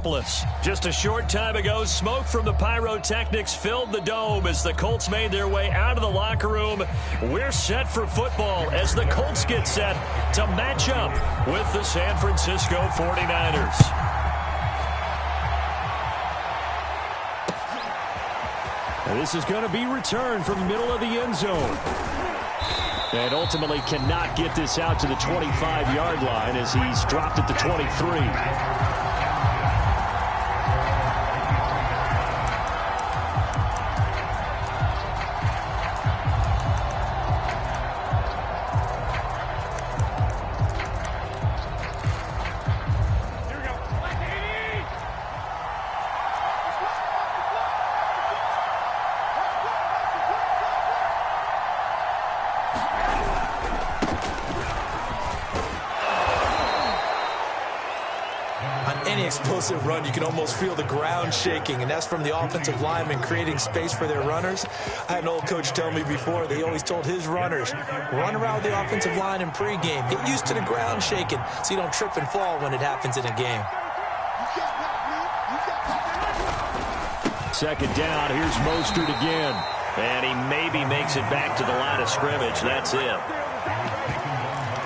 Indianapolis. Just a short time ago, smoke from the pyrotechnics filled the dome as the Colts made their way out of the locker room. We're set for football as the Colts get set to match up with the San Francisco 49ers. And this is going to be returned from the middle of the end zone. And ultimately cannot get this out to the 25-yard line as he's dropped at the 23. Any explosive run, you can almost feel the ground shaking, and that's from the offensive linemen creating space for their runners. I had an old coach tell me before, they always told his runners, run around the offensive line in pregame. Get used to the ground shaking so you don't trip and fall when it happens in a game. Second down, here's Mostert again. And he maybe makes it back to the line of scrimmage. That's it.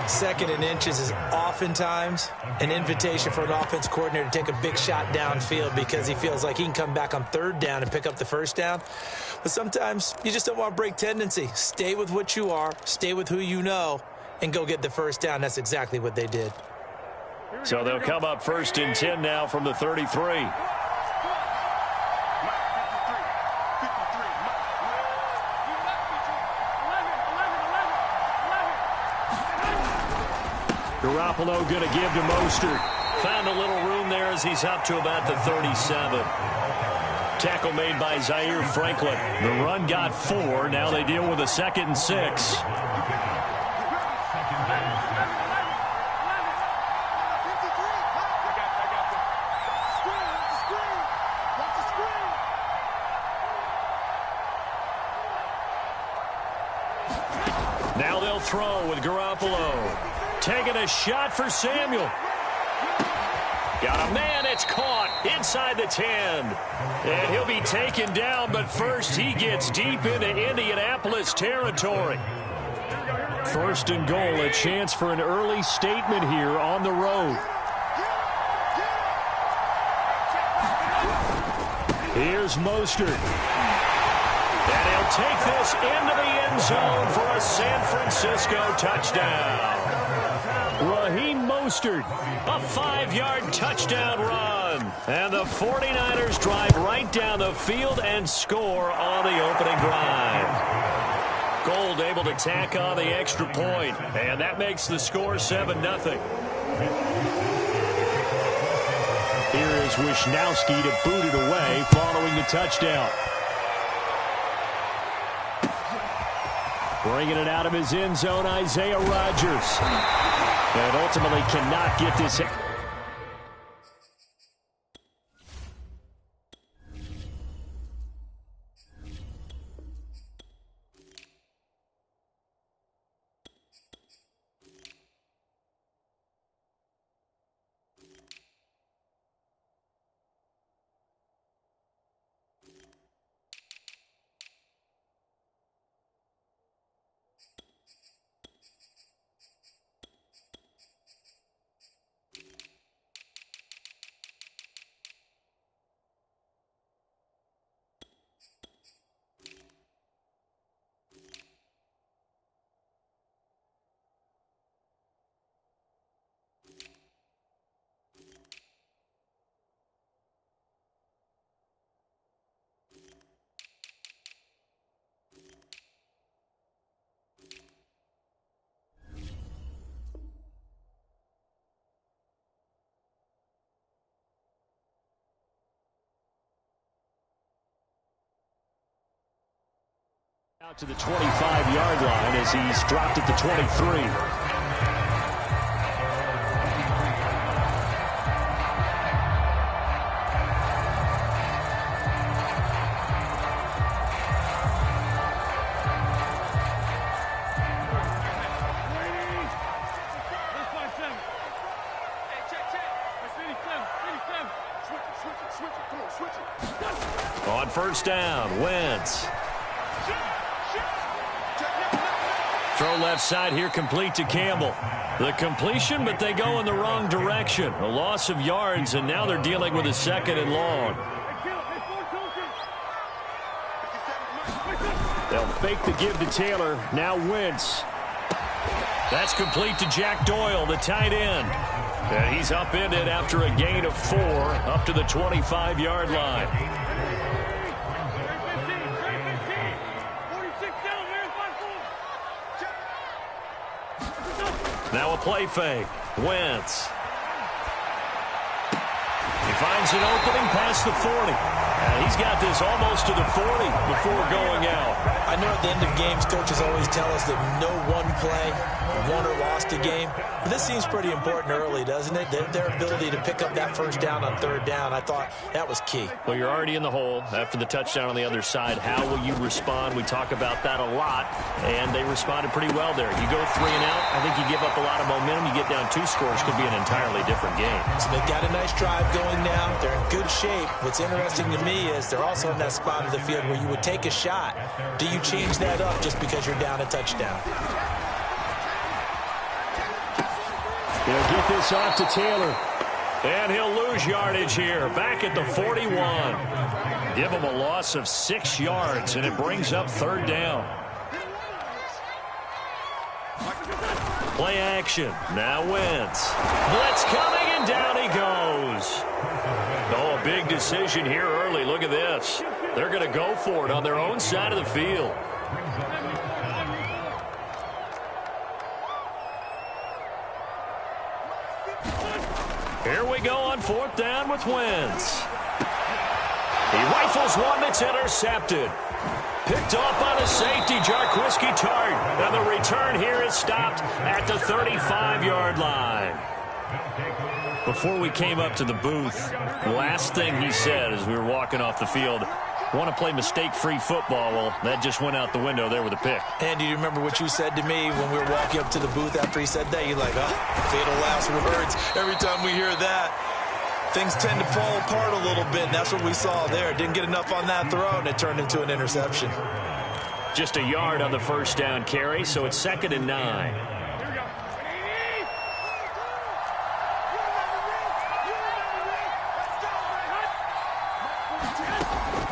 Second and inches is oftentimes an invitation for an offense coordinator to take a big shot downfield because he feels like he can come back on third down and pick up the first down. But sometimes you just don't want to break tendency. Stay with what you are, stay with who you know, and go get the first down. That's exactly what they did. So they'll come up first and 10 now from the 33. Garoppolo going to give to Mostert. Found a little room there as he's up to about the 37. Tackle made by Zaire Franklin. The run got 4. Now they deal with a 2nd and 6. Now they'll throw with Garoppolo. Taking a shot for Samuel. Got a man, it's caught inside the 10. And he'll be taken down, but first he gets deep into Indianapolis territory. First and goal, a chance for an early statement here on the road. Here's Mostert. And he'll take this into the end zone for a San Francisco touchdown. Raheem Mostert, a 5-yard touchdown run. And the 49ers drive right down the field and score on the opening drive. Gold able to tack on the extra point, and that makes the score 7-0. Here is Wisnowski to boot it away following the touchdown. Bringing it out of his end zone, Isaiah Rodgers. And ultimately cannot get this. Out to the 25-yard line as he's dropped at the 23. On first down, Wentz. Throw left side here, complete to Campbell. The completion, but they go in the wrong direction. A loss of yards, and now they're dealing with a 2nd and long. They'll fake the give to Taylor. Now Wentz. That's complete to Jack Doyle, the tight end. And he's upended after a gain of 4 up to the 25-yard line. Now a play fake. Wentz. He finds an opening past the 40. And he's got this almost to the 40 before going out. I know at the end of games, coaches always tell us that no one play won or lost a game. But this seems pretty important early, doesn't it? Their ability to pick up that first down on 3rd down, I thought that was key. Well, you're already in the hole after the touchdown on the other side. How will you respond? We talk about that a lot, and they responded pretty well there. You go 3 and out, I think you give up a lot of momentum. You get down 2 scores, could be an entirely different game. So they've got a nice drive going now. They're in good shape. What's interesting to me is they're also in that spot of the field where you would take a shot. Do you change that up just because you're down a touchdown? He'll get this off to Taylor. And he'll lose yardage here. Back at the 41. Give him a loss of 6 yards, and it brings up 3rd down. Play action. Now Wentz. Blitz coming, and down he goes. Oh, a big decision here early. Look at this. They're going to go for it on their own side of the field. Here we go on 4th down with Wentz. He rifles one that's intercepted. Picked off by the safety, Jarquiski Tart. And the return here is stopped at the 35-yard line. Before we came up to the booth, last thing he said as we were walking off the field, want to play mistake-free football. Well, that just went out the window there with a pick. And do you remember what you said to me when we were walking up to the booth after he said that? You're like, oh, fatal last words. Every time we hear that, things tend to fall apart a little bit, and that's what we saw there. Didn't get enough on that throw, and it turned into an interception. Just a yard on the first down carry, so it's 2nd and 9.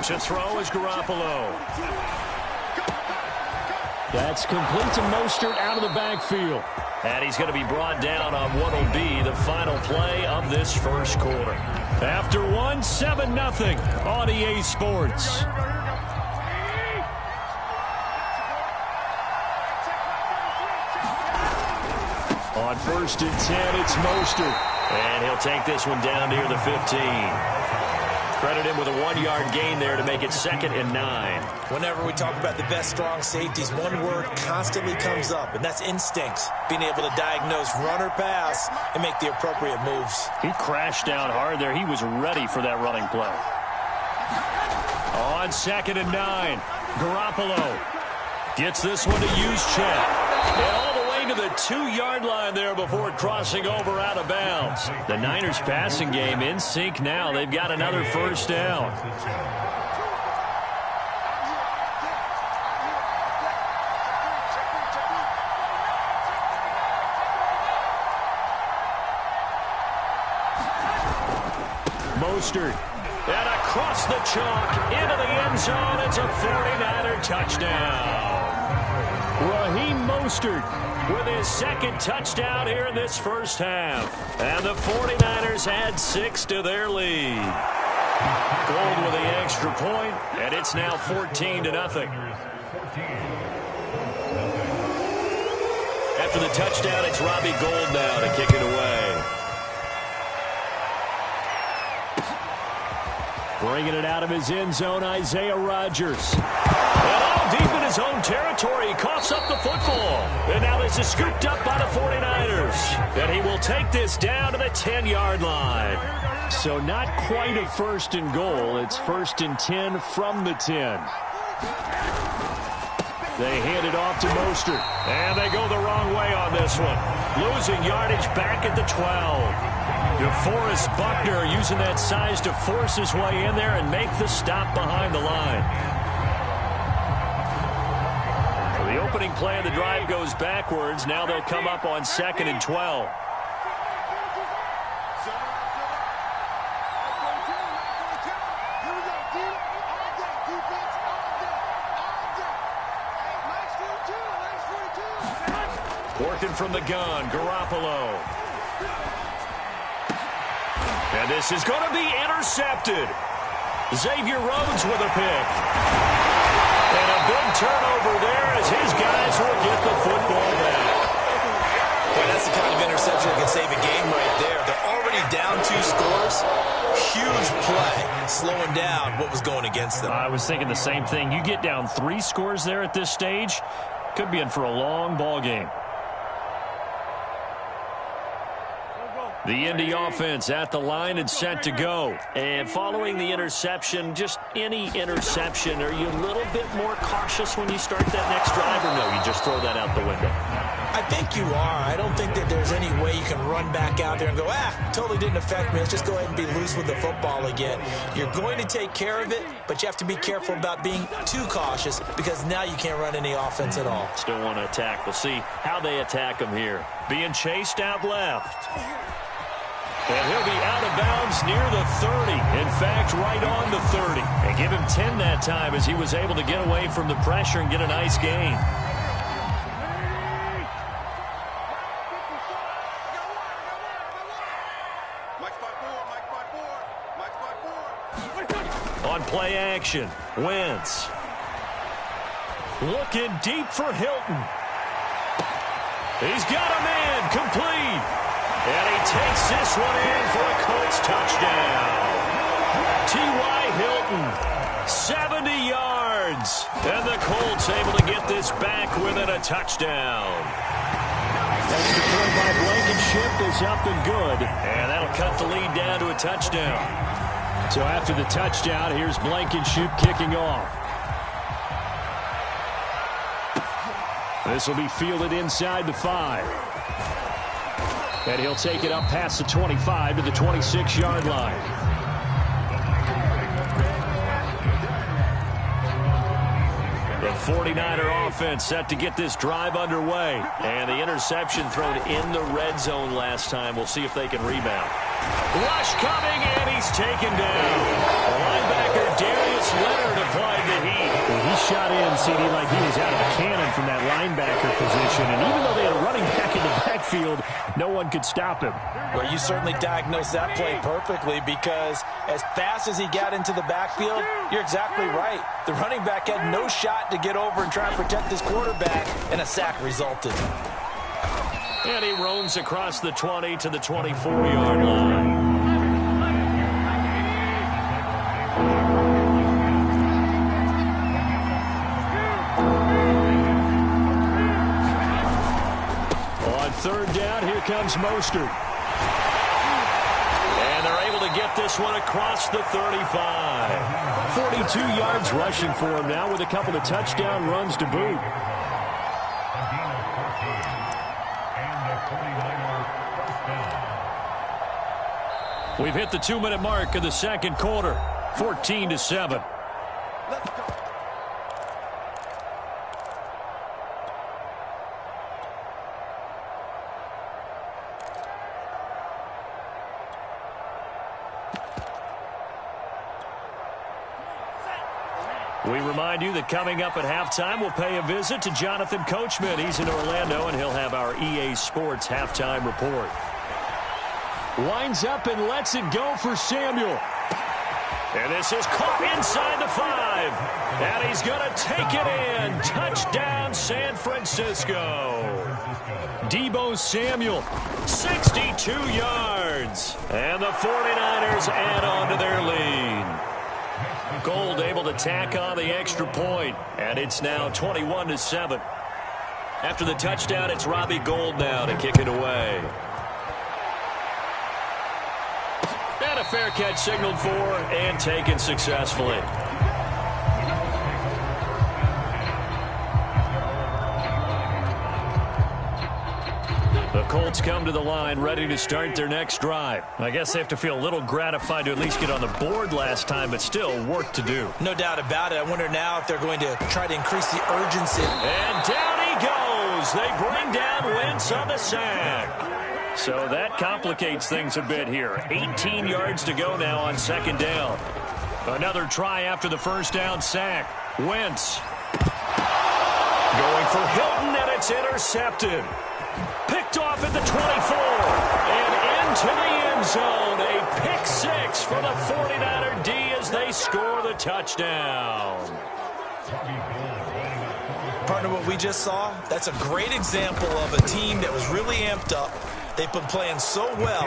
To throw is Garoppolo. That's complete to Mostert out of the backfield. And he's going to be brought down on what will be the final play of this first quarter. After 1, 7-0 on EA Sports. On 1st and 10, it's Mostert. And he'll take this one down near the 15. Credit him with a 1-yard gain there to make it 2nd and 9. Whenever we talk about the best strong safeties, one word constantly comes up, and that's instincts. Being able to diagnose run or pass and make the appropriate moves. He crashed down hard there. He was ready for that running play. On 2nd and 9, Garoppolo gets this one to Juszczyk. And all the way to the 2-yard line there before crossing over out of bounds. The Niners passing game in sync now. They've got another first down. Mostert. And across the chalk into the end zone. It's a 49er touchdown. Raheem Mostert with his 2nd touchdown here in this first half. And the 49ers add 6 to their lead. Gold with the extra point, and it's now 14-0. After the touchdown, it's Robbie Gould now to kick it away. Bringing it out of his end zone, Isaiah Rodgers. And all deep in his own territory, he coughs up the football. And now this is scooped up by the 49ers. And he will take this down to the 10-yard line. So not quite a 1st and goal. It's 1st and 10 from the 10. They hand it off to Mostert. And they go the wrong way on this one. Losing yardage back at the 12. DeForest Buckner using that size to force his way in there and make the stop behind the line. So the opening play of the drive goes backwards. Now they'll come up on 2nd and 12. Working from the gun, Garoppolo. And this is going to be intercepted. Xavier Rhodes with a pick. And a big turnover there as his guys will get the football back. Boy, that's the kind of interception that can save a game right there. They're already down 2 scores. Huge play, slowing down what was going against them. I was thinking the same thing. You get down 3 scores there at this stage, could be in for a long ball game. The Indy offense at the line and set to go. And following the interception, just any interception, are you a little bit more cautious when you start that next drive, or no, you just throw that out the window? I think you are. I don't think that there's any way you can run back out there and go, totally didn't affect me. Let's just go ahead and be loose with the football again. You're going to take care of it, but you have to be careful about being too cautious because now you can't run any offense at all. Still want to attack. We'll see how they attack him here. Being chased out left. And he'll be out of bounds near the 30. In fact, right on the 30. And give him 10 that time as he was able to get away from the pressure and get a nice gain. On play action, Wentz. Looking deep for Hilton. He's got a man, complete. And he takes this one in for a Colts touchdown. T.Y. Hilton, 70 yards. And the Colts able to get this back within a touchdown. Extra point by Blankenship is up and good. And that'll cut the lead down to a touchdown. So after the touchdown, here's Blankenship kicking off. This will be fielded inside the 5. And he'll take it up past the 25 to the 26-yard line. The 49er offense set to get this drive underway. And the interception thrown in the red zone last time. We'll see if they can rebound. Rush coming, and he's taken down. Linebacker Darius Leonard applied the heat. Well, he shot in, CD, like he was out of a cannon from that linebacker position. And even though they had a running back in the backfield, no one could stop him. Well, you certainly diagnosed that play perfectly because as fast as he got into the backfield, you're exactly right. The running back had no shot to get over and try and protect his quarterback, and a sack resulted. And he roams across the 20 to the 24-yard line. On 3rd down, here comes Mostert. And they're able to get this one across the 35. 42 yards rushing for him now with a couple of touchdown runs to boot. We've hit the 2-minute mark of the 2nd quarter. 14-7. Let's go. We remind you that coming up at halftime, we'll pay a visit to Jonathan Coachman. He's in Orlando, and he'll have our EA Sports halftime report. Winds up and lets it go for Samuel. And this is caught inside the 5. And he's going to take it in. Touchdown, San Francisco. Deebo Samuel, 62 yards. And the 49ers add on to their lead. Gold able to tack on the extra point, and it's now 21-7. After the touchdown, it's Robbie Gould now to kick it away. And a fair catch signaled for and taken successfully. The Colts come to the line ready to start their next drive. I guess they have to feel a little gratified to at least get on the board last time, but still work to do. No doubt about it. I wonder now if they're going to try to increase the urgency. And down he goes. They bring down Wentz on the sack. So that complicates things a bit here. 18 yards to go now on second down. Another try after the first down sack. Wentz going for Hilton, and it's intercepted. Picked off at the 24 and into the end zone. A pick six for the 49er D as they score the touchdown. Partner, what we just saw, that's a great example of a team that was really amped up. They've been playing so well,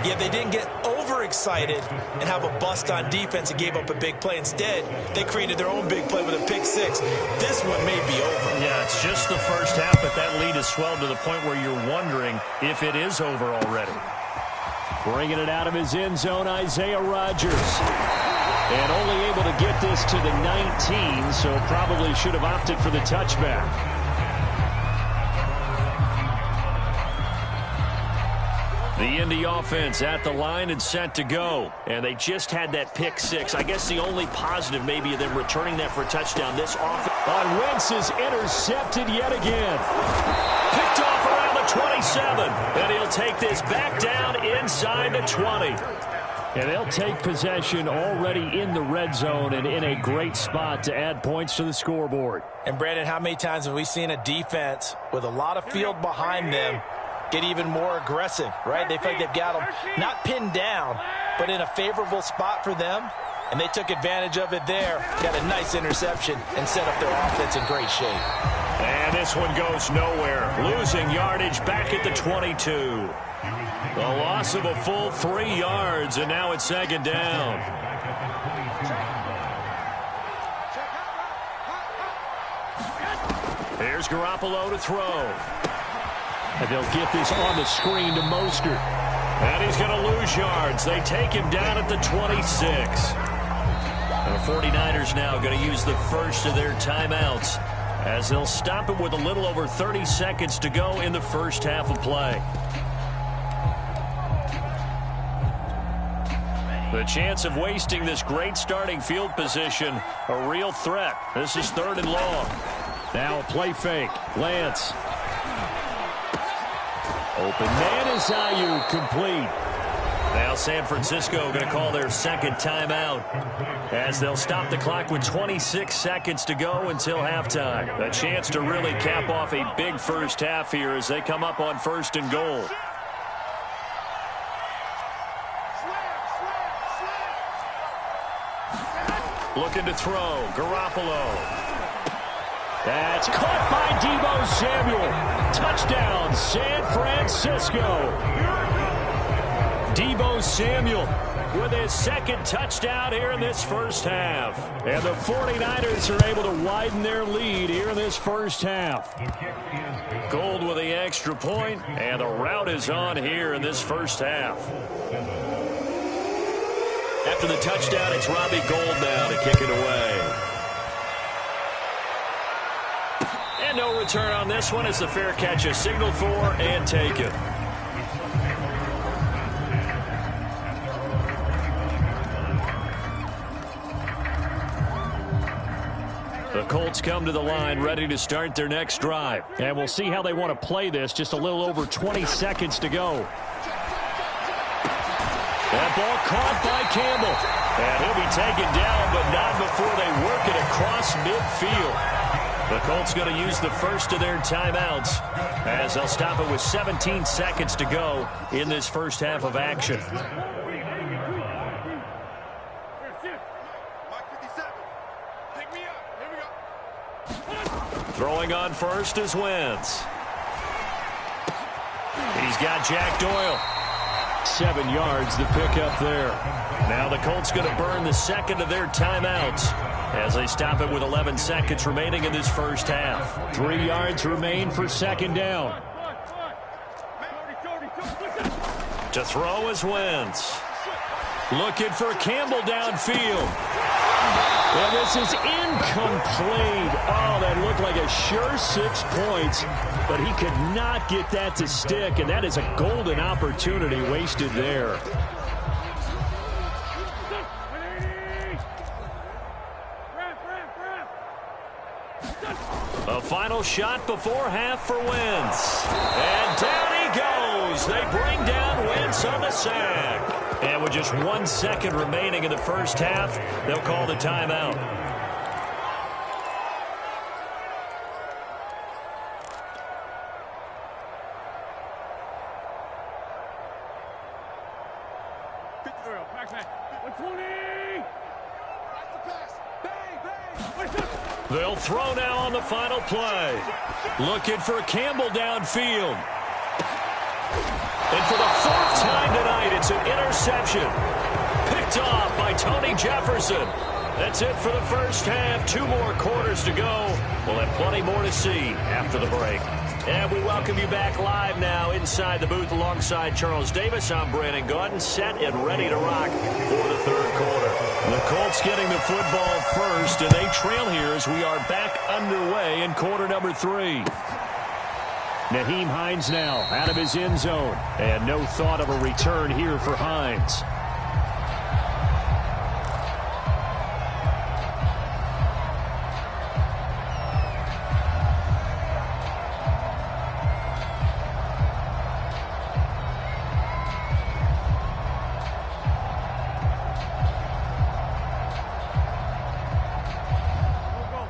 yet they didn't get overexcited and have a bust on defense and gave up a big play. Instead, they created their own big play with a pick six. This one may be over. Yeah, it's just the first half, but that lead has swelled to the point where you're wondering if it is over already. Bringing it out of his end zone, Isaiah Rodgers. And only able to get this to the 19, so probably should have opted for the touchback. The Indy offense at the line and set to go. And they just had that pick six. I guess the only positive maybe of them returning that for a touchdown. This offense on Wentz is intercepted yet again. Picked off around the 27. And he'll take this back down inside the 20. And they'll take possession already in the red zone and in a great spot to add points to the scoreboard. And Brandon, how many times have we seen a defense with a lot of field behind them get even more aggressive, right? They feel like they've got them not pinned down, but in a favorable spot for them, and they took advantage of it there. Got a nice interception and set up their offense in great shape. And this one goes nowhere. Losing yardage back at the 22. The loss of a full 3 yards, and now it's second down. Here's Garoppolo to throw. And they'll get this on the screen to Mostert. And he's going to lose yards. They take him down at the 26. And the 49ers now going to use the first of their timeouts as they'll stop him with a little over 30 seconds to go in the first half of play. The chance of wasting this great starting field position, a real threat. This is 3rd and long. Now a play fake. Lance. Open man is Ayuk, complete. Now San Francisco going to call their second timeout as they'll stop the clock with 26 seconds to go until halftime. A chance to really cap off a big first half here as they come up on 1st and goal. Looking to throw. Garoppolo. That's caught by Deebo Samuel. Touchdown, San Francisco. Deebo Samuel with his second touchdown here in this first half. And the 49ers are able to widen their lead here in this first half. Gold with the extra point, and the route is on here in this first half. After the touchdown, it's Robbie Gould now to kick it away. And no return on this one as the fair catch is signaled for and taken. The Colts come to the line ready to start their next drive. And we'll see how they want to play this. Just a little over 20 seconds to go. That ball caught by Campbell. And he'll be taken down, but not before they work it across midfield. The Colts going to use the first of their timeouts as they'll stop it with 17 seconds to go in this first half of action. Throwing on first is Wentz. He's got Jack Doyle. 7 yards, the pickup there. Now the Colts going to burn the second of their timeouts as they stop it with 11 seconds remaining in this first half. 3 yards remain for second down. To throw is Wentz. Looking for Campbell downfield. And this is incomplete. Oh, that looked like a sure 6 points, but he could not get that to stick, and that is a golden opportunity wasted there. A final shot before half for Wentz. And down he goes. They bring down Wentz on the sack. And with just 1 second remaining in the first half, they'll call the timeout. They'll throw now on the final play. Looking for Campbell downfield. And for the 4th time tonight, it's an interception. Picked off by Tony Jefferson. That's it for the first half. 2 more quarters to go. We'll have plenty more to see after the break. And we welcome you back live now inside the booth alongside Charles Davis. I'm Brandon Gaudin, set and ready to rock for the 3rd quarter. The Colts getting the football first, and they trail here as we are back underway in quarter number 3. Nyheim Hines now out of his end zone, and no thought of a return here for Hines.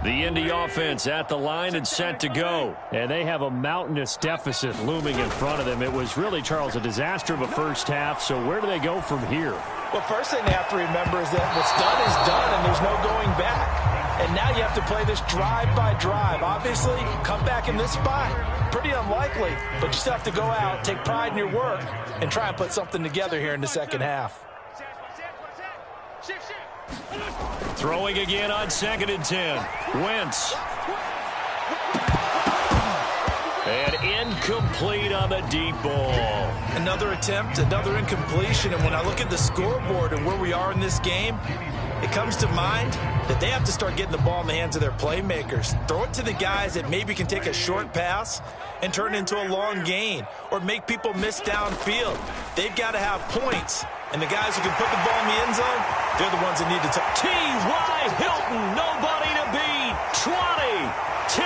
The Indy offense at the line and set to go. And they have a mountainous deficit looming in front of them. It was really, Charles, a disaster of a first half. So where do they go from here? Well, first thing they have to remember is that what's done is done, and there's no going back. And now you have to play this drive by drive. Obviously, come back in this spot, pretty unlikely. But you still have to go out, take pride in your work, and try and put something together here in the second half. Throwing again on 2nd and 10. Wentz. And incomplete on the deep ball. Another attempt, another incompletion. And when I look at the scoreboard and where we are in this game, it comes to mind that they have to start getting the ball in the hands of their playmakers. Throw it to the guys that maybe can take a short pass and turn it into a long gain or make people miss downfield. They've got to have points. And the guys who can put the ball in the end zone, they're the ones that need to touch. T.Y. Hilton, nobody to beat. 20, 10,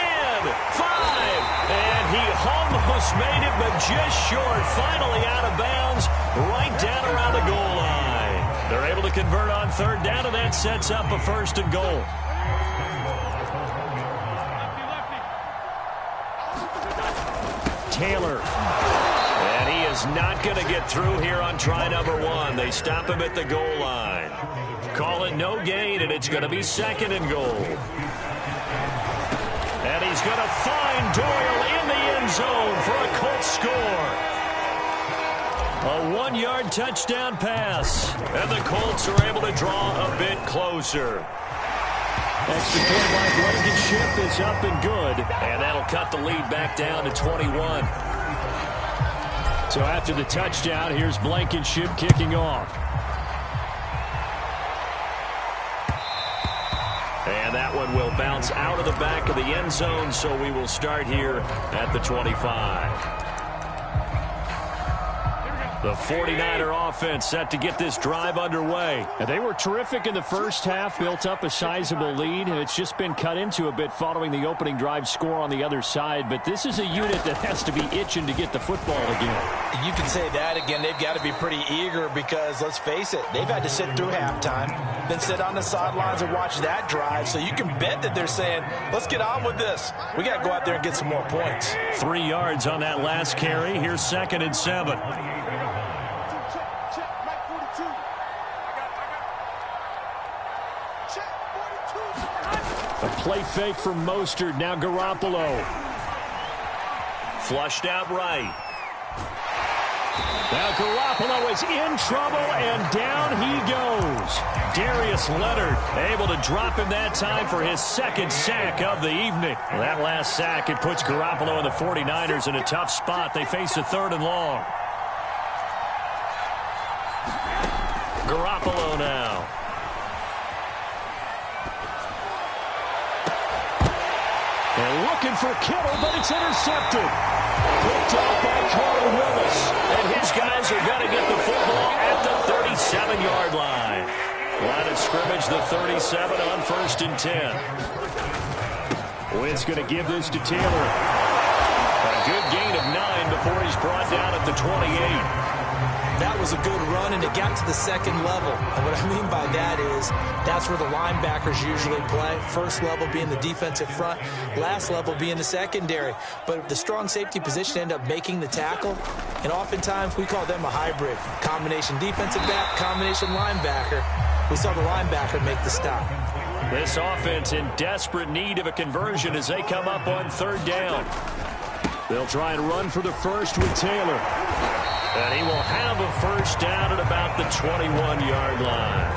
5. And he almost made it, but just short. Finally out of bounds, right down around the goal line. They're able to convert on 3rd down, and that sets up a 1st and goal. Taylor. And he is not going to get through here on try number 1. They stop him at the goal line. Call it no gain, and it's going to be 2nd and goal. And he's going to find Doyle in the end zone for a Colts score. A 1-yard touchdown pass. And the Colts are able to draw a bit closer. Extra point by Blankenship is up and good. And that'll cut the lead back down to 21. So after the touchdown, here's Blankenship kicking off. And that one will bounce out of the back of the end zone, so we will start here at the 25. The 49er offense set to get this drive underway. And they were terrific in the first half, built up a sizable lead, and it's just been cut into a bit following the opening drive score on the other side. But this is a unit that has to be itching to get the football again. You can say that again. They've got to be pretty eager because, let's face it, they've had to sit through halftime, then sit on the sidelines and watch that drive. So you can bet that they're saying, let's get on with this. We got to go out there and get some more points. 3 yards on that last carry. Here's 2nd and 7. A play fake from Mostert. Now Garoppolo. Flushed out right. Now Garoppolo is in trouble, and down he goes. Darius Leonard able to drop him that time for his 2nd sack of the evening. That last sack, it puts Garoppolo and the 49ers in a tough spot. They face a 3rd and long. Garoppolo now. And looking for Kittle, but it's intercepted. Picked up by Carter Willis. And his guys are going to get the football at the 37-yard line. Line of scrimmage, the 37 on 1st and 10. Wentz going to give this to Taylor. A good gain of 9 before he's brought down at the 28. That was a good run, and it got to the second level. And what I mean by that is that's where the linebackers usually play. First level being the defensive front, last level being the secondary. But the strong safety position ended up making the tackle, and oftentimes we call them a hybrid. Combination defensive back, combination linebacker. We saw the linebacker make the stop. This offense in desperate need of a conversion as they come up on 3rd down. They'll try and run for the first with Taylor. And he will have a first down at about the 21-yard line.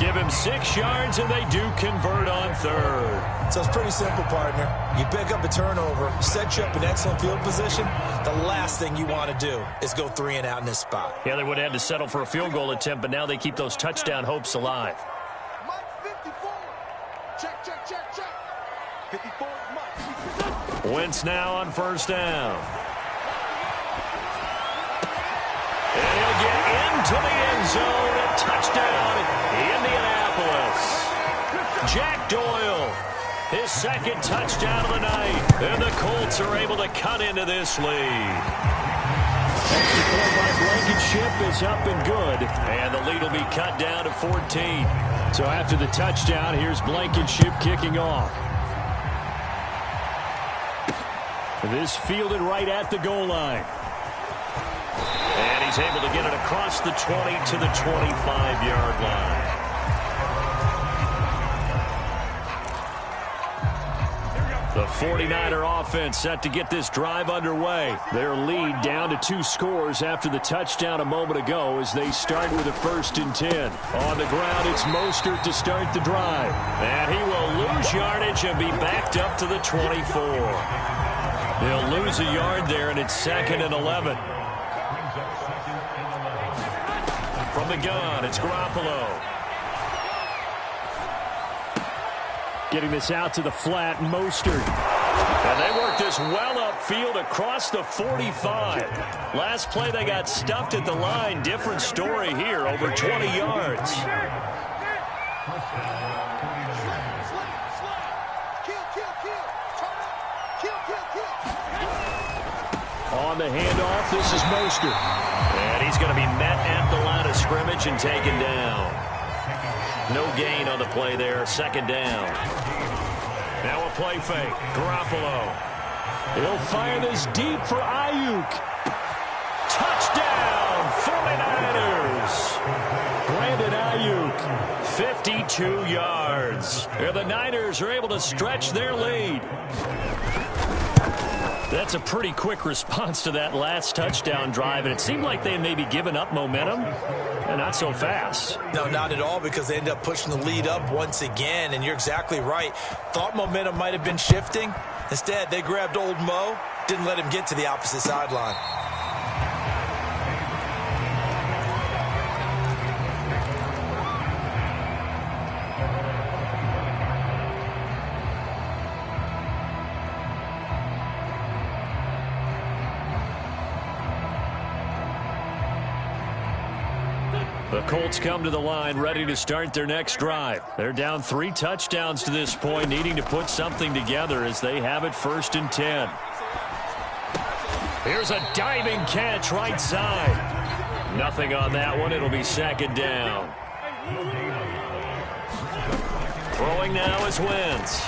Give him 6 yards, and they do convert on 3rd. So it's pretty simple, partner. You pick up a turnover, set you up in excellent field position. The last thing you want to do is go 3 and out in this spot. Yeah, they would have had to settle for a field goal attempt, but now they keep those touchdown hopes alive. Wentz now on 1st down. And he'll get into the end zone. A touchdown, Indianapolis. Jack Doyle, his 2nd touchdown of the night. And the Colts are able to cut into this lead. Extra point by Blankenship is up and good. And the lead will be cut down to 14. So after the touchdown, here's Blankenship kicking off. This fielded right at the goal line. And he's able to get it across the 20 to the 25-yard line. The 49er offense set to get this drive underway. Their lead down to 2 scores after the touchdown a moment ago as they start with a 1st and 10. On the ground, it's Mostert to start the drive. And he will lose yardage and be backed up to the 24. They'll lose a yard there, and it's 2nd and 11. From the gun, it's Garoppolo. Getting this out to the flat, Mostert. And they work this well upfield across the 45. Last play, they got stuffed at the line. Different story here, over 20 yards. On the handoff, this is Mostert. And he's going to be met at the line of scrimmage and taken down. No gain on the play there, 2nd down. Now a play fake, Garoppolo. He'll fire this deep for Ayuk. Touchdown, 49ers. Brandon Ayuk. 52 yards. And the Niners are able to stretch their lead. That's a pretty quick response to that last touchdown drive, and it seemed like they had maybe given up momentum, and not so fast. No, not at all, because they ended up pushing the lead up once again, and you're exactly right. Thought momentum might have been shifting. Instead, they grabbed old Mo, didn't let him get to the opposite sideline. The Colts come to the line ready to start their next drive. They're down 3 touchdowns to this point, needing to put something together as they have it 1st and 10. Here's a diving catch right side. Nothing on that one. It'll be 2nd down. Throwing now is Wentz.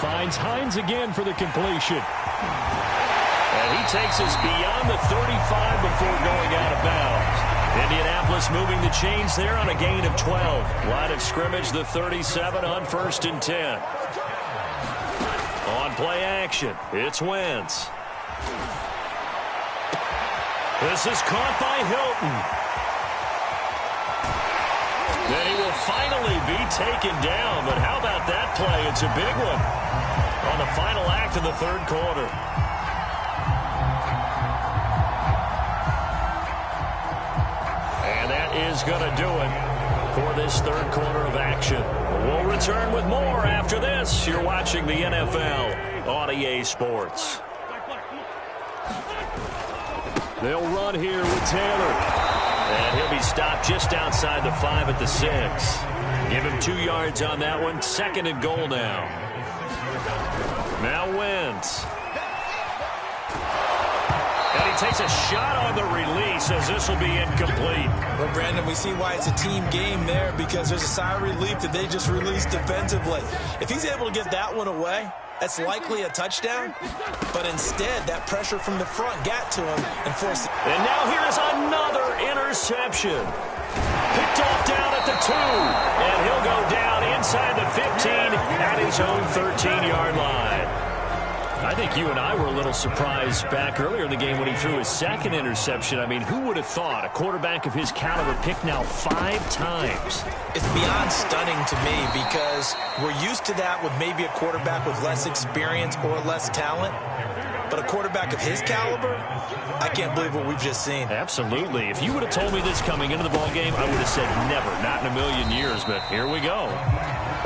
Finds Hines again for the completion. And he takes us beyond the 35 before going out of bounds. Indianapolis moving the chains there on a gain of 12. Line of scrimmage, the 37 on 1st and 10. On play action, it's Wentz. This is caught by Hilton. Then he will finally be taken down, but how about that play? It's a big one on the final act of the 3rd quarter. is going to do it for this third quarter of action. We'll return with more after this. You're watching the NFL on EA Sports. They'll run here with Taylor. And he'll be stopped just outside the 5 at the 6. Give him 2 yards on that one. 2nd and goal now. Now Wentz. And he takes a shot on the release as this will be incomplete. Well, Brandon, we see why it's a team game there, because there's a sigh of relief that they just released defensively. If he's able to get that one away, that's likely a touchdown. But instead, that pressure from the front got to him and forced it. And now here's another interception. Picked off down at the 2. And he'll go down inside the 15 at his own 13-yard line. I think you and I were a little surprised back earlier in the game when he threw his 2nd interception. I mean, who would have thought a quarterback of his caliber picked now 5 times? It's beyond stunning to me, because we're used to that with maybe a quarterback with less experience or less talent. But a quarterback of his caliber, I can't believe what we've just seen. Absolutely. If you would have told me this coming into the ballgame, I would have said never, not in a million years. But here we go.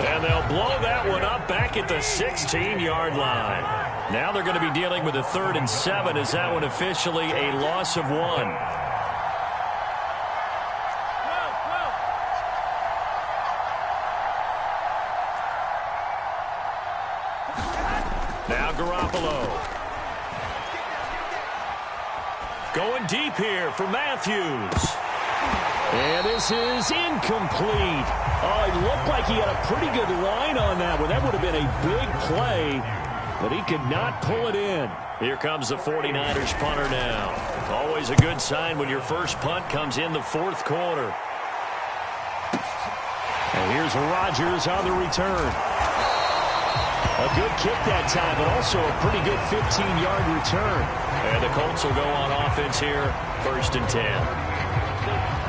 And they'll blow that one up back at the 16-yard line. Now they're going to be dealing with a 3rd and 7 as that one officially a loss of 1. Now Garoppolo. Going deep here for Matthews. And this is incomplete. Oh, it looked like he had a pretty good line on that one. That would have been a big play, but he could not pull it in. Here comes the 49ers punter now. Always a good sign when your first punt comes in the 4th quarter. And here's Rodgers on the return. A good kick that time, but also a pretty good 15-yard return. And the Colts will go on offense here, 1st and 10.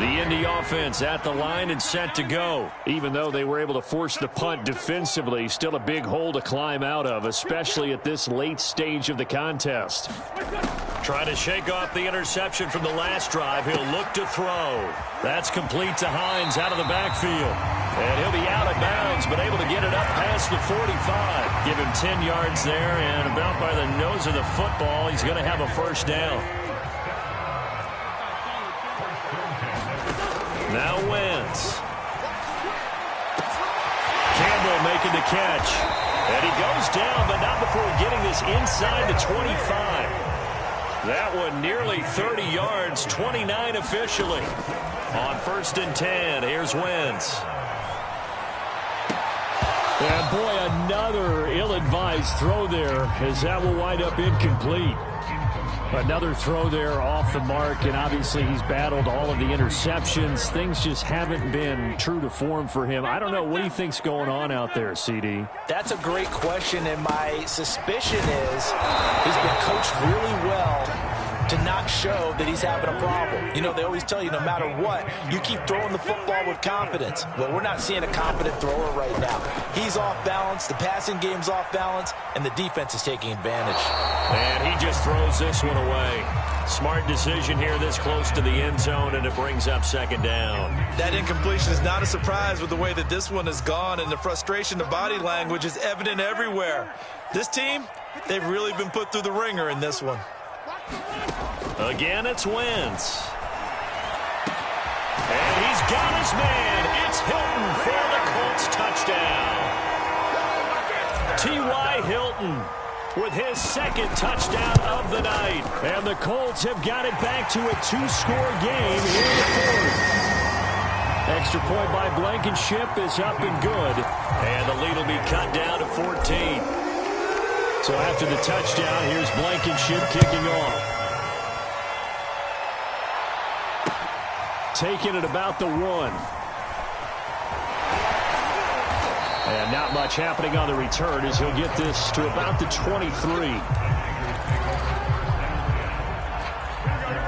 The Indy offense at the line and set to go. Even though they were able to force the punt defensively, still a big hole to climb out of, especially at this late stage of the contest. Trying to shake off the interception from the last drive. He'll look to throw. That's complete to Hines out of the backfield. And he'll be out of bounds, but able to get it up past the 45. Give him 10 yards there, and about by the nose of the football, he's going to have a 1st down. Now Wentz. Campbell making the catch. And he goes down, but not before getting this inside the 25. That one nearly 30 yards, 29 officially. On 1st and 10, here's Wentz. And boy, another ill-advised throw there, as that will wind up incomplete. Another throw there off the mark, and obviously he's battled all of the interceptions. Things just haven't been true to form for him. I don't know. What do you think's going on out there, CD? That's a great question, and my suspicion is he's been coached really well to not show that he's having a problem. You know, they always tell you no matter what, you keep throwing the football with confidence. Well, we're not seeing a confident thrower right now. He's off balance, the passing game's off balance, and the defense is taking advantage. And he just throws this one away. Smart decision here this close to the end zone, and it brings up 2nd down. That incompletion is not a surprise with the way that this one has gone, and the frustration, the body language is evident everywhere. This team, they've really been put through the ringer in this one. Again, it's Wentz. And he's got his man. It's Hilton for the Colts touchdown. T.Y. Hilton with his 2nd touchdown of the night. And the Colts have got it back to a 2-score game here in the 4th. Extra point by Blankenship is up and good. And the lead will be cut down to 14. So after the touchdown, here's Blankenship kicking off. Taking it about the 1. And not much happening on the return as he'll get this to about the 23.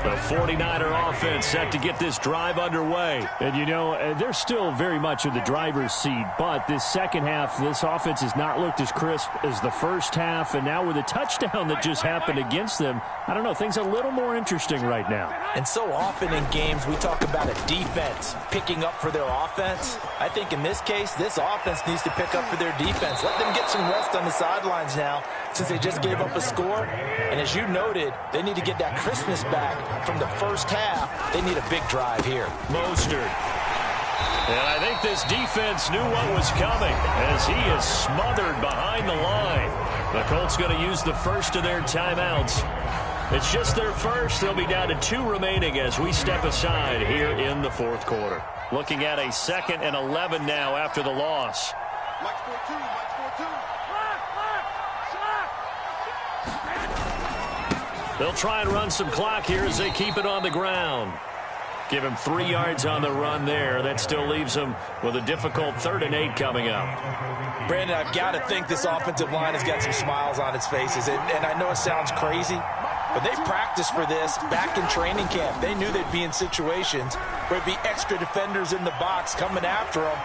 The 49er offense set to get this drive underway. And, you know, they're still very much in the driver's seat, but this second half, this offense has not looked as crisp as the first half, and now with a touchdown that just happened against them, I don't know, things are a little more interesting right now. And so often in games, we talk about a defense picking up for their offense. I think in this case, this offense needs to pick up for their defense. Let them get some rest on the sidelines now, since they just gave up a score. And as you noted, they need to get that crispness back from the first half. They need a big drive here. Mostert. And I think this defense knew what was coming as he is smothered behind the line. The Colts going to use the first of their timeouts. It's just their first. They'll be down to 2 remaining as we step aside here in the fourth quarter. Looking at a 2nd and 11 now after the loss. They'll try and run some clock here as they keep it on the ground. Give him 3 yards on the run there. That still leaves him with a difficult 3rd and 8 coming up. Brandon, I've got to think this offensive line has got some smiles on its faces. And I know it sounds crazy, but they practiced for this back in training camp. They knew they'd be in situations where it'd be extra defenders in the box coming after them,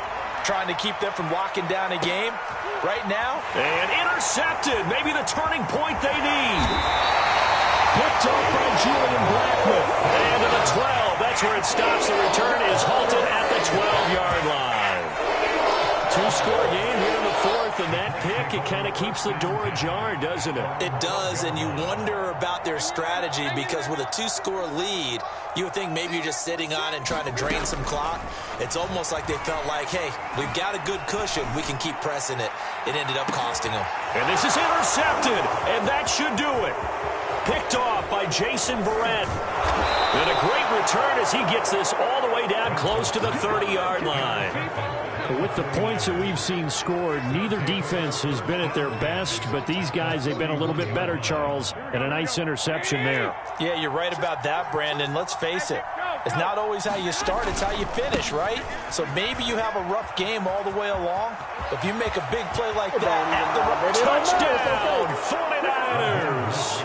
trying to keep them from locking down a game. Right now. And intercepted. Maybe the turning point they need. Picked up by Julian Blackmon. And to the 12. That's where it stops. The return is halted at the 12-yard line. 2-score game here in the fourth, and that pick, it kind of keeps the door ajar, doesn't it? It does, and you wonder about their strategy because with a 2-score lead, you would think maybe you're just sitting on it and trying to drain some clock. It's almost like they felt like, hey, we've got a good cushion. We can keep pressing it. It ended up costing them. And this is intercepted, and that should do it. Picked off by Jason Verrett. And a great return as he gets this all the way down close to the 30-yard line. With the points that we've seen scored, neither defense has been at their best, but these guys, they've been a little bit better, Charles, and a nice interception there. Yeah, you're right about that, Brandon. Let's face it. It's not always how you start, it's how you finish, right? So maybe you have a rough game all the way along. If you make a big play like that at the touchdown, 49ers.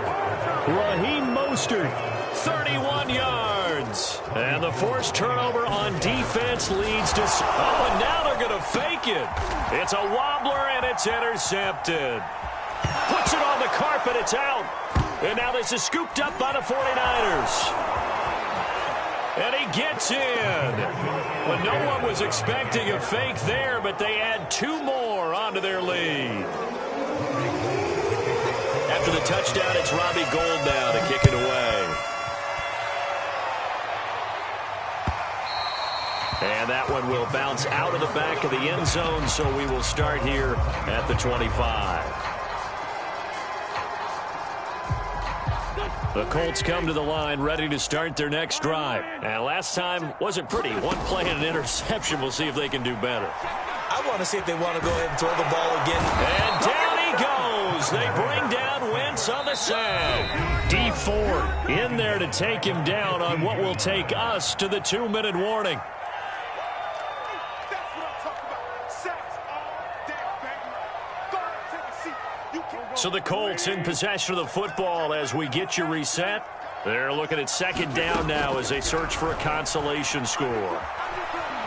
Raheem Mostert, 31 yards. And the forced turnover on defense leads to... Oh, and now they're going to fake it. It's a wobbler, and it's intercepted. Puts it on the carpet. It's out. And now this is scooped up by the 49ers. And he gets in. But no one was expecting a fake there, but they add 2 more onto their lead. After the touchdown, it's Robbie Gould now to kick it away. And that one will bounce out of the back of the end zone, so we will start here at the 25. The Colts come to the line ready to start their next drive. And last time wasn't pretty. 1 play and an interception. We'll see if they can do better. I want to see if they want to go ahead and throw the ball again. And down he goes. They bring down Wentz on the sack. D Ford in there to take him down on what will take us to the 2-minute warning. So the Colts in possession of the football as we get you reset. They're looking at 2nd down now as they search for a consolation score.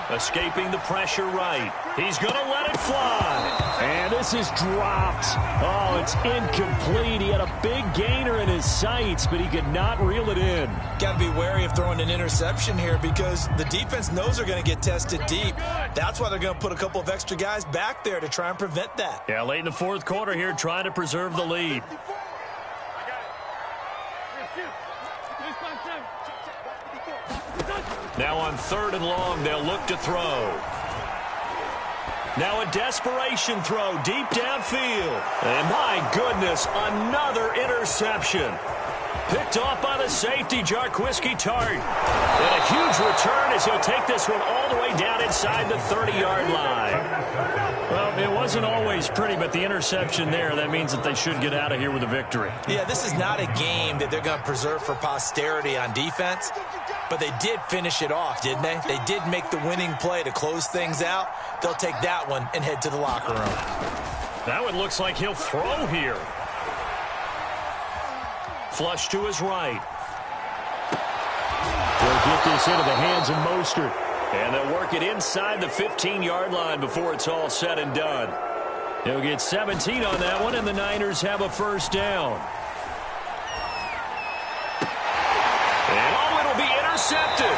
Escaping the pressure right. He's going to let it fly. And this is dropped. Oh, it's incomplete. He had a big gainer in his sights, but he could not reel it in. Got to be wary of throwing an interception here because the defense knows they're going to get tested deep. That's why they're going to put a couple of extra guys back there to try and prevent that. Yeah, late in the fourth quarter here, trying to preserve the lead. Now on 3rd and long, they'll look to throw. Now a desperation throw deep downfield. And my goodness, another interception. Picked off by the safety, Jarquiski Tart. And a huge return as he'll take this one all the way down inside the 30-yard line. Well, it wasn't always pretty, but the interception there, that means that they should get out of here with a victory. Yeah, this is not a game that they're going to preserve for posterity on defense, but they did finish it off, didn't they? They did make the winning play to close things out. They'll take that one and head to the locker room. That one looks like he'll throw here. Flush to his right. They'll get this into the hands of Mostert. And they'll work it inside the 15-yard line before it's all said and done. He'll get 17 on that one, and the Niners have a first down. And it'll be intercepted.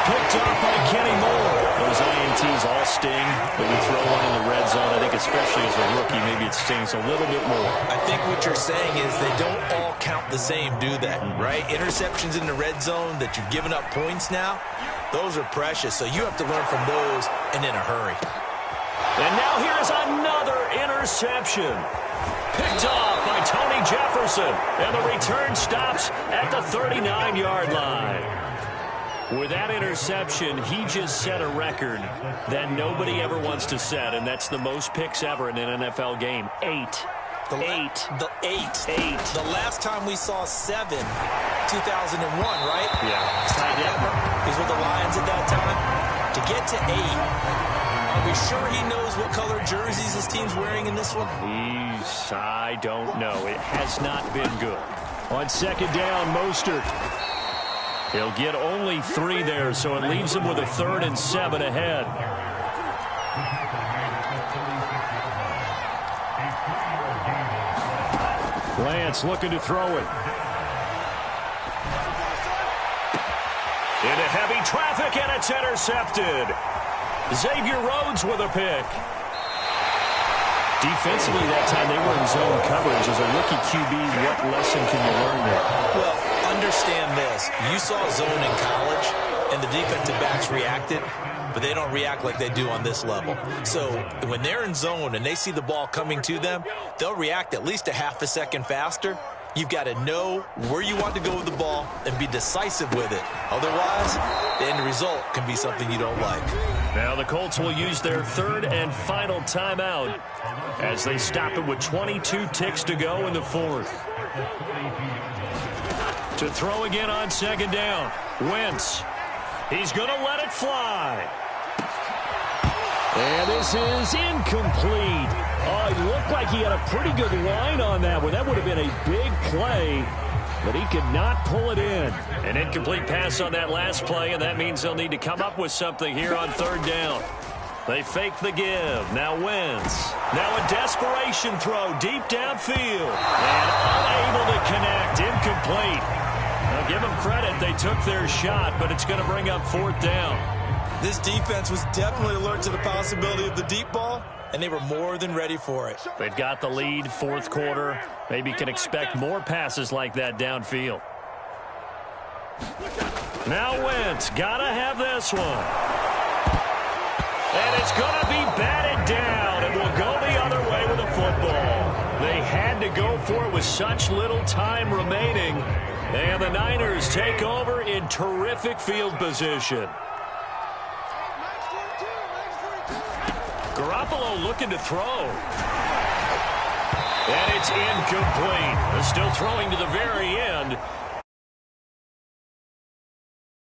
Picked up by Kenny Moore. Those INTs all sting, but you throw one in the red zone, I think especially as a rookie, maybe it stings a little bit more. I think what you're saying is they don't all count the same, do they? Right? Interceptions in the red zone that you've given up points now, those are precious, so you have to learn from those and in a hurry. And now here's another interception. Picked off by Tony Jefferson, and the return stops at the 39-yard line. With that interception, he just set a record that nobody ever wants to set, and that's the most picks ever in an NFL game. 8. The last time we saw 7, 2001, right? Yeah. He's with the Lions at that time. To get to 8, are we sure he knows what color jerseys his team's wearing in this one? I don't know. It has not been good. On second down, Mostert. He'll get only 3 there, so it leaves him with a 3rd and 7 ahead. Lance looking to throw it. Into heavy traffic, and it's intercepted. Xavier Rhodes with a pick. Defensively that time, they were in zone coverage. As a rookie QB, what lesson can you learn there? Well, understand this. You saw zone in college, and the defensive backs reacted, but they don't react like they do on this level. So when they're in zone and they see the ball coming to them, they'll react at least a half a second faster. You've got to know where you want to go with the ball and be decisive with it. Otherwise, the end result can be something you don't like. Now the Colts will use their 3rd and final timeout as they stop it with 22 ticks to go in the 4th. To throw again on second down. Wentz. He's going to let it fly. And this is incomplete. Oh, it looked like he had a pretty good line on that one. That would have been a big play, but he could not pull it in. An incomplete pass on that last play, and that means they'll need to come up with something here on 3rd down. They fake the give. Now Wentz. Now a desperation throw deep downfield. And unable to connect. Incomplete. Now give them credit. They took their shot, but it's going to bring up 4th down. This defense was definitely alert to the possibility of the deep ball, and they were more than ready for it. They've got the lead, 4th quarter. Maybe can expect more passes like that downfield. Now Wentz, gotta have this one. And it's gonna be batted down, and will go the other way with the football. They had to go for it with such little time remaining, and the Niners take over in terrific field position. Garoppolo looking to throw. And it's incomplete. Still throwing to the very end.